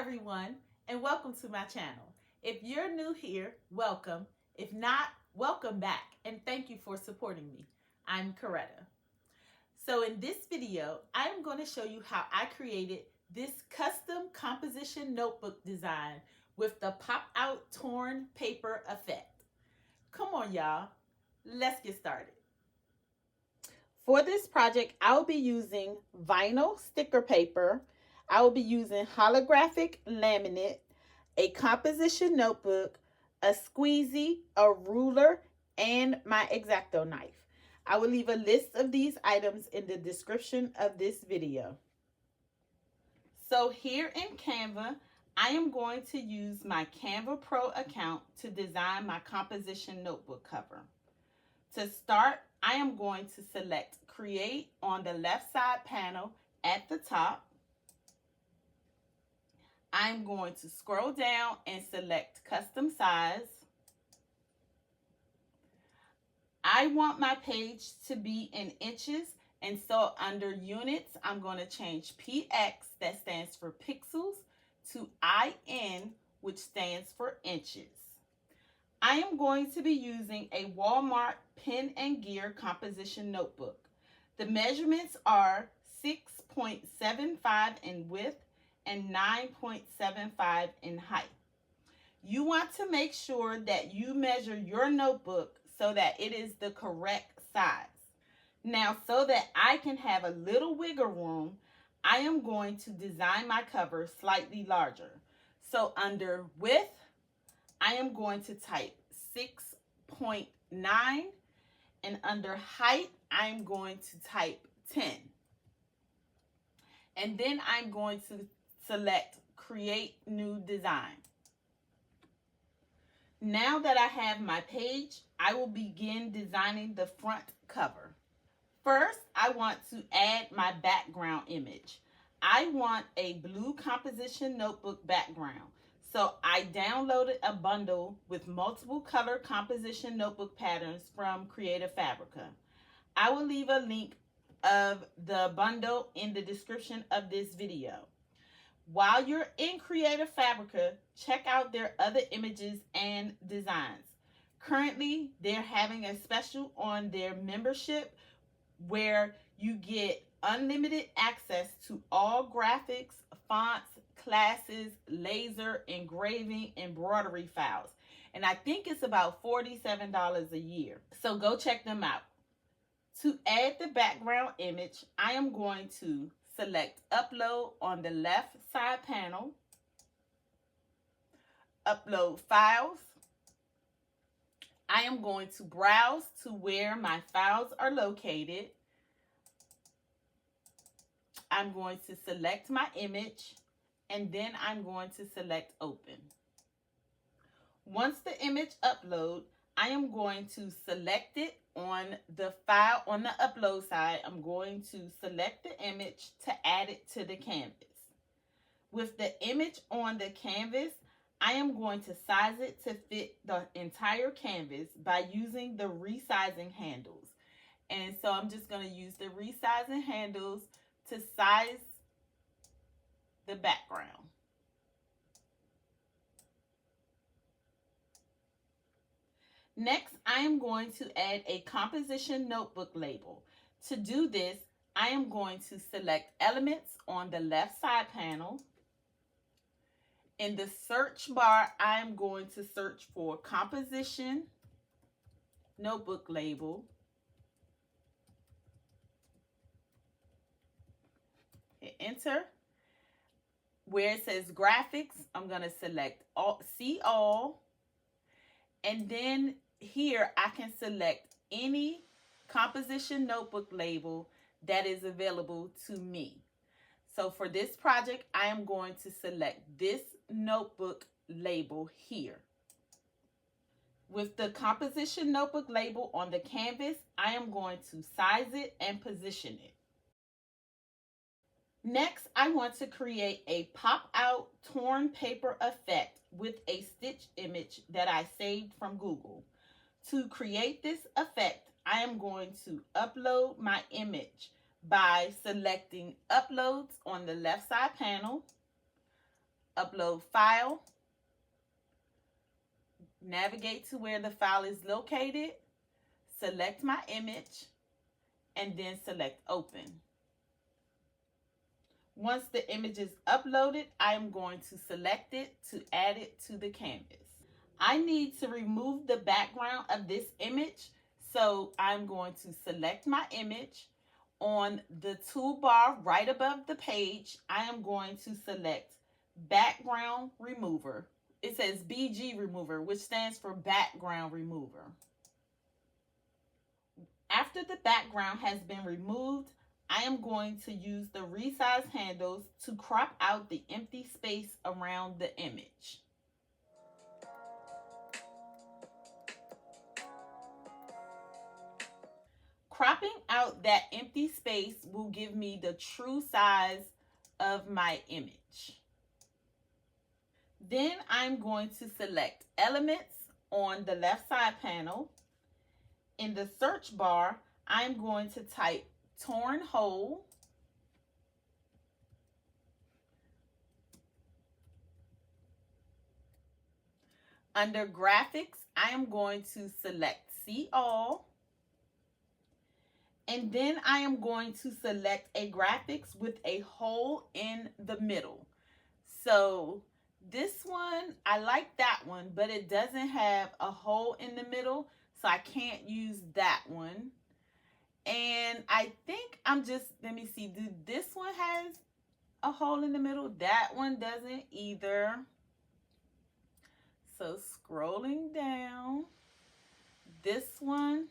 everyone, and welcome to my channel. If you're new here, welcome. If not, welcome back, and thank you for supporting me. I'm Coretta. So in this video, I'm going to show you how I created this custom composition notebook design with the pop-out torn paper effect. Come on, y'all. Let's get started. For this project, I'll be using vinyl sticker paper. I will be using holographic laminate, a composition notebook, a squeezy, a ruler, and my X-Acto knife. I will leave a list of these items in the description of this video. So here in Canva, I am going to use my Canva Pro account to design my composition notebook cover. To start, I am going to select Create on the left side panel at the top. I'm going to scroll down and select Custom Size. I want my page to be in inches, and so under Units, I'm going to change PX, that stands for pixels, to IN, which stands for inches. I am going to be using a Walmart pen and gear composition notebook. The measurements are 6.75 in width and 9.75 in height. You want to make sure that you measure your notebook so that it is the correct size. Now, so that I can have a little wiggle room, I am going to design my cover slightly larger. So under width, I am going to type 6.9, and under height, I'm going to type 10. And then I'm going to select Create New Design. Now that I have my page, I will begin designing the front cover. First, I want to add my background image. I want a blue composition notebook background. So I downloaded a bundle with multiple color composition notebook patterns from Creative Fabrica. I will leave a link of the bundle in the description of this video. While you're in Creative Fabrica, check out their other images and designs. Currently, they're having a special on their membership where you get unlimited access to all graphics, fonts, classes, laser, engraving, embroidery files. And I think it's about $47 a year. So go check them out. To add the background image, I am going to select Upload on the left side panel, Upload Files. I am going to browse to where my files are located. I'm going to select my image, and then I'm going to select Open. Once the image uploads, I am going to select it on the file on the upload side. I'm going to select the image to add it to the canvas. With the image on the canvas, I am going to size it to fit the entire canvas by using the resizing handles. And so I'm just going to use the resizing handles to size the background. Next, I am going to add a composition notebook label. To do this, I am going to select Elements on the left side panel. In the search bar, I am going to search for composition notebook label. Hit enter. Where it says graphics, I'm going to select See All. And then here I can select any composition notebook label that is available to me. So for this project, I am going to select this notebook label here. With the composition notebook label on the canvas, I am going to size it and position it. Next, I want to create a pop-out torn paper effect with a stitch image that I saved from Google. To create this effect, I am going to upload my image by selecting Uploads on the left side panel, upload file, navigate to where the file is located, select my image, and then select open. Once the image is uploaded, I am going to select it to add it to the canvas. I need to remove the background of this image, so I'm going to select my image. On the toolbar right above the page, I am going to select background remover. It says BG remover, which stands for background remover. After the background has been removed, I am going to use the resize handles to crop out the empty space around the image. Cropping out that empty space will give me the true size of my image. Then I'm going to select Elements on the left side panel. In the search bar, I'm going to type torn hole. Under graphics, I am going to select See All. And then I am going to select a graphics with a hole in the middle. So this one, I like that one, but it doesn't have a hole in the middle, so I can't use that one. And I think let me see, this one has a hole in the middle? That one doesn't either. So scrolling down, this one,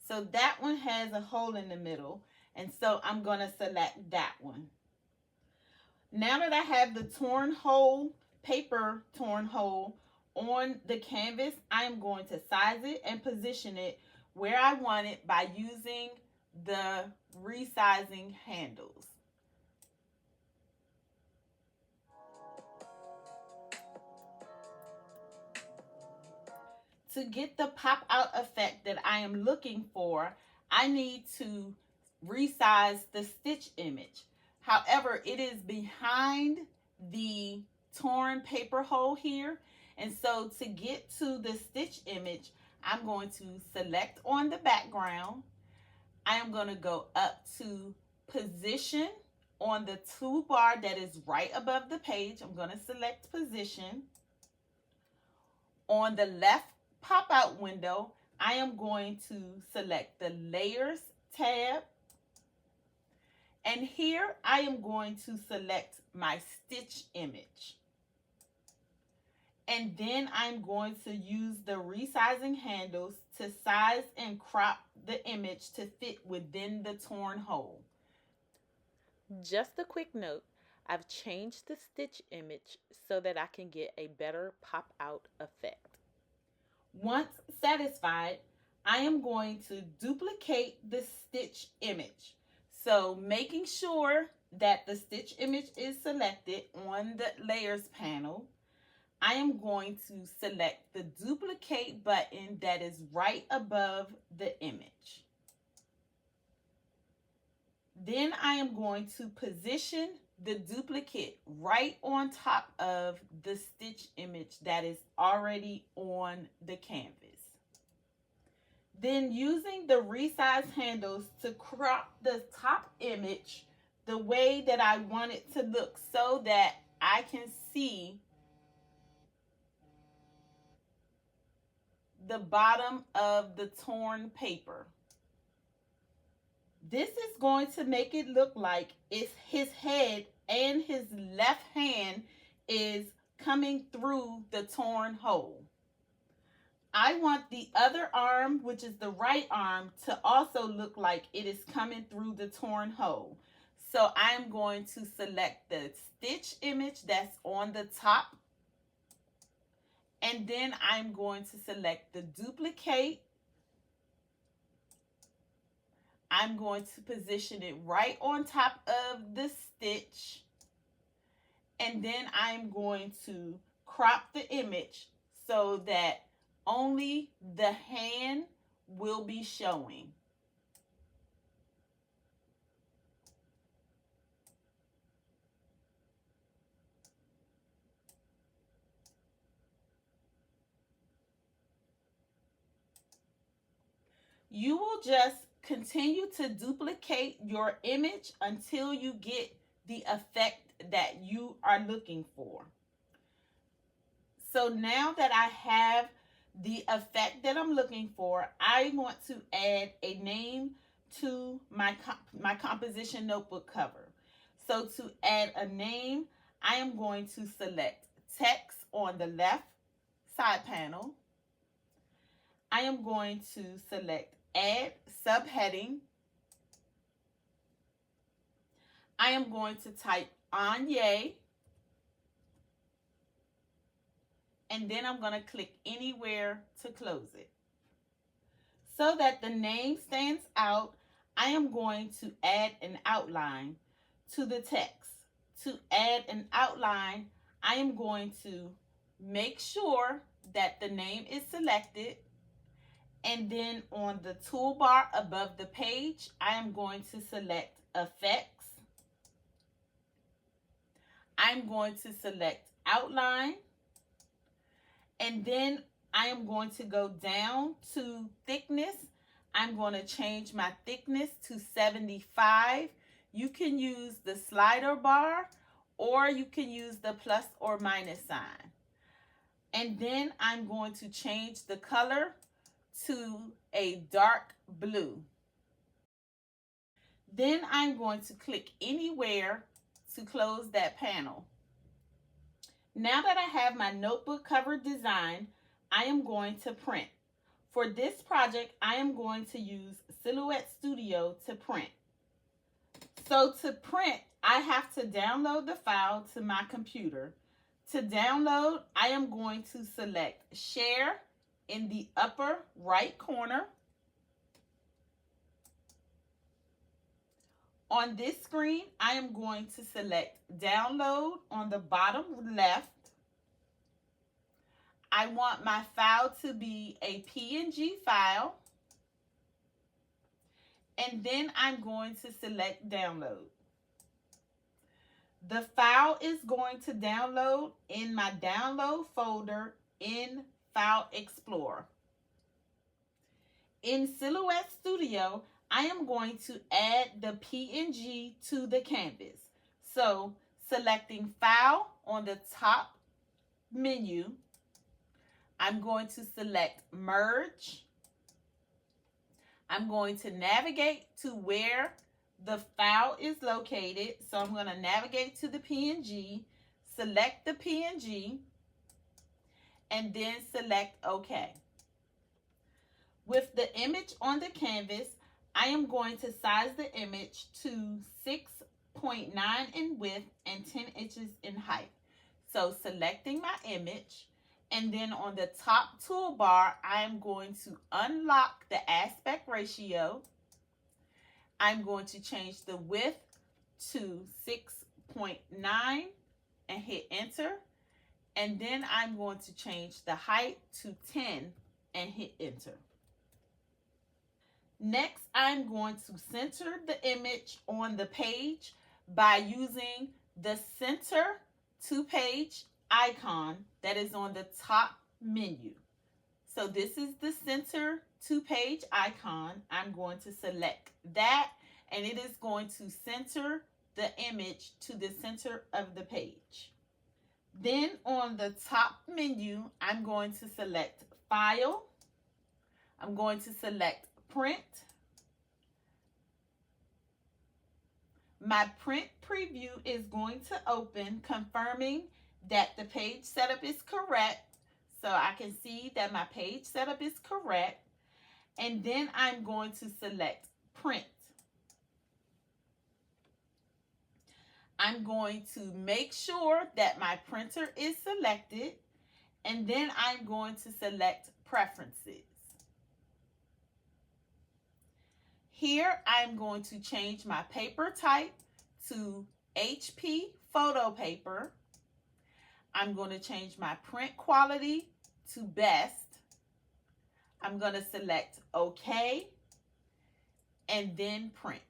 so that one has a hole in the middle, and so I'm going to select that one. Now that I have the torn hole, paper torn hole on the canvas, I'm going to size it and position it where I want it by using the resizing handles. To get the pop out effect that I am looking for, I need to resize the stitch image. However, it is behind the torn paper hole here. And so to get to the stitch image, I'm going to select on the background. I am going to go up to Position on the toolbar that is right above the page. I'm going to select Position. On the left pop-out window, I am going to select the Layers tab. And here I am going to select my stitch image. And then I'm going to use the resizing handles to size and crop the image to fit within the torn hole. Just a quick note, I've changed the stitch image so that I can get a better pop-out effect. Once satisfied, I am going to duplicate the stitch image. So making sure that the stitch image is selected on the layers panel, I am going to select the duplicate button that is right above the image. Then I am going to position the duplicate right on top of the stitch image that is already on the canvas. Then using the resize handles to crop the top image the way that I want it to look so that I can see the bottom of the torn paper. This is going to make it look like it's his head and his left hand is coming through the torn hole. I want the other arm, which is the right arm, to also look like it is coming through the torn hole. So I'm going to select the stitch image that's on the top. And then I'm going to select the duplicate. I'm going to position it right on top of the stitch. And then I'm going to crop the image so that only the hand will be showing. You will just continue to duplicate your image until you get the effect that you are looking for. So now that I have the effect that I'm looking for, I want to add a name to my composition notebook cover. So to add a name, I am going to select text on the left side panel. I am going to select add subheading. I am going to type Anye. And then I'm going to click anywhere to close it. So that the name stands out, I am going to add an outline to the text. To add an outline, I am going to make sure that the name is selected. And then on the toolbar above the page, I am going to select Effects. I'm going to select Outline. And then I am going to go down to thickness. I'm going to change my thickness to 75. You can use the slider bar or you can use the plus or minus sign. And then I'm going to change the color to a dark blue. Then I'm going to click anywhere to close that panel. Now that I have my notebook cover design, I am going to print. For this project, I am going to use Silhouette Studio to print. So to print, I have to download the file to my computer. To download, I am going to select Share in the upper right corner. On this screen, I am going to select Download on the bottom left. I want my file to be a PNG file. And then I'm going to select Download. The file is going to download in my Download folder in File Explorer. In Silhouette Studio, I am going to add the PNG to the canvas. So selecting File on the top menu, I'm going to select Merge. I'm going to navigate to where the file is located. So I'm going to navigate to the PNG, select the PNG, and then select OK. With the image on the canvas, I am going to size the image to 6.9 in width and 10 inches in height. So selecting my image, and then on the top toolbar, I am going to unlock the aspect ratio. I'm going to change the width to 6.9 and hit enter. And then I'm going to change the height to 10 and hit enter. Next, I'm going to center the image on the page by using the center to page icon that is on the top menu. So this is the center to page icon. I'm going to select that, and it is going to center the image to the center of the page. Then on the top menu, I'm going to select File. I'm going to select Print. My print preview is going to open, confirming that the page setup is correct. So I can see that my page setup is correct. And then I'm going to select Print. I'm going to make sure that my printer is selected. And then I'm going to select Preferences. Here, I'm going to change my paper type to HP photo paper. I'm going to change my print quality to best. I'm going to select OK and then print.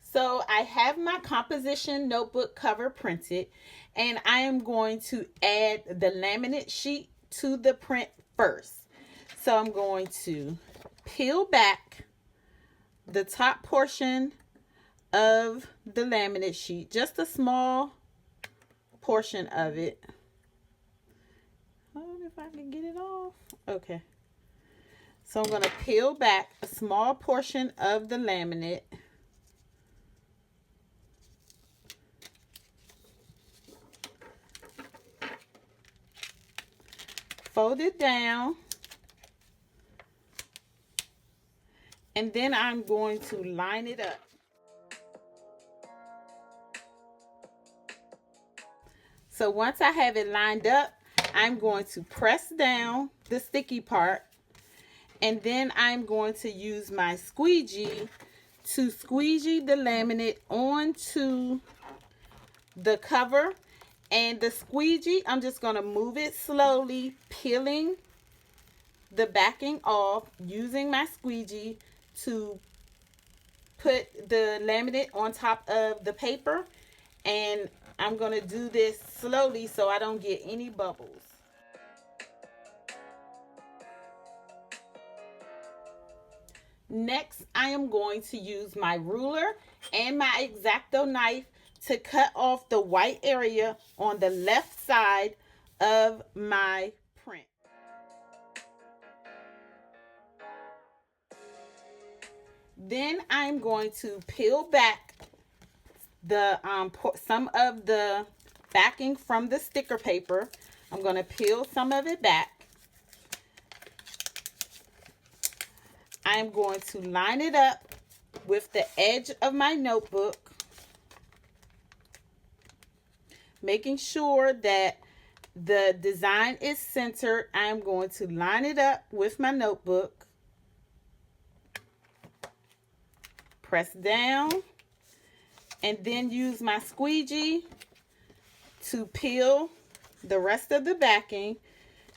So I have my composition notebook cover printed, and I am going to add the laminate sheet to the print first. So I'm going to peel back the top portion of the laminate sheet, just a small portion of it. I don't know if I can get it off. Okay. So I'm going to peel back a small portion of the laminate. Fold it down. And then I'm going to line it up. So once I have it lined up, I'm going to press down the sticky part. And then I'm going to use my squeegee to squeegee the laminate onto the cover. And the squeegee, I'm just going to move it slowly, peeling the backing off, using my squeegee to put the laminate on top of the paper. And I'm going to do this slowly so I don't get any bubbles. Next, I am going to use my ruler and my X-Acto knife to cut off the white area on the left side of my print. Then I'm going to peel back the some of the backing from the sticker paper. I'm going to peel some of it back. I'm going to line it up with the edge of my notebook, making sure that the design is centered. I'm going to line it up with my notebook, press down, and then use my squeegee to peel the rest of the backing,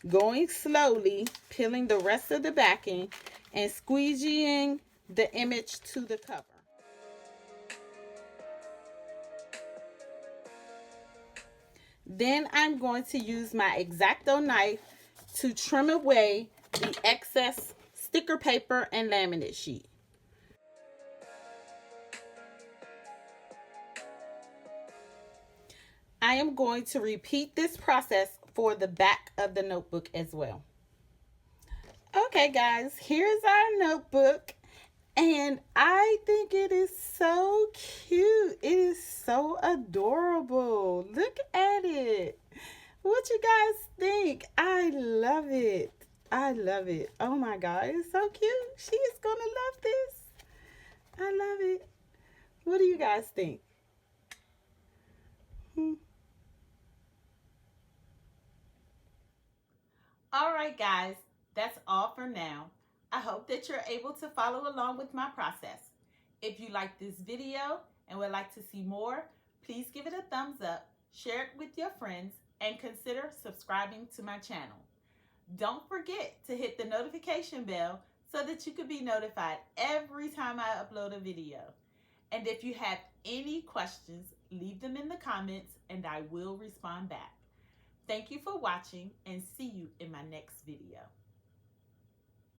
going slowly, peeling the rest of the backing and squeegeeing the image to the cover. Then I'm going to use my X-Acto knife to trim away the excess sticker paper and laminate sheet. I am going to repeat this process for the back of the notebook as well. Okay guys, here's our notebook, and I think it is so cute. It is so adorable. Look at it. What you guys think? I love it. I love it. Oh my God, it's so cute. She is gonna love this. I love it. What do you guys think? All right, guys, that's all for now. I hope that you're able to follow along with my process. If you like this video and would like to see more, please give it a thumbs up, share it with your friends, and consider subscribing to my channel. Don't forget to hit the notification bell so that you can be notified every time I upload a video. And if you have any questions, leave them in the comments and I will respond back. Thank you for watching and see you in my next video.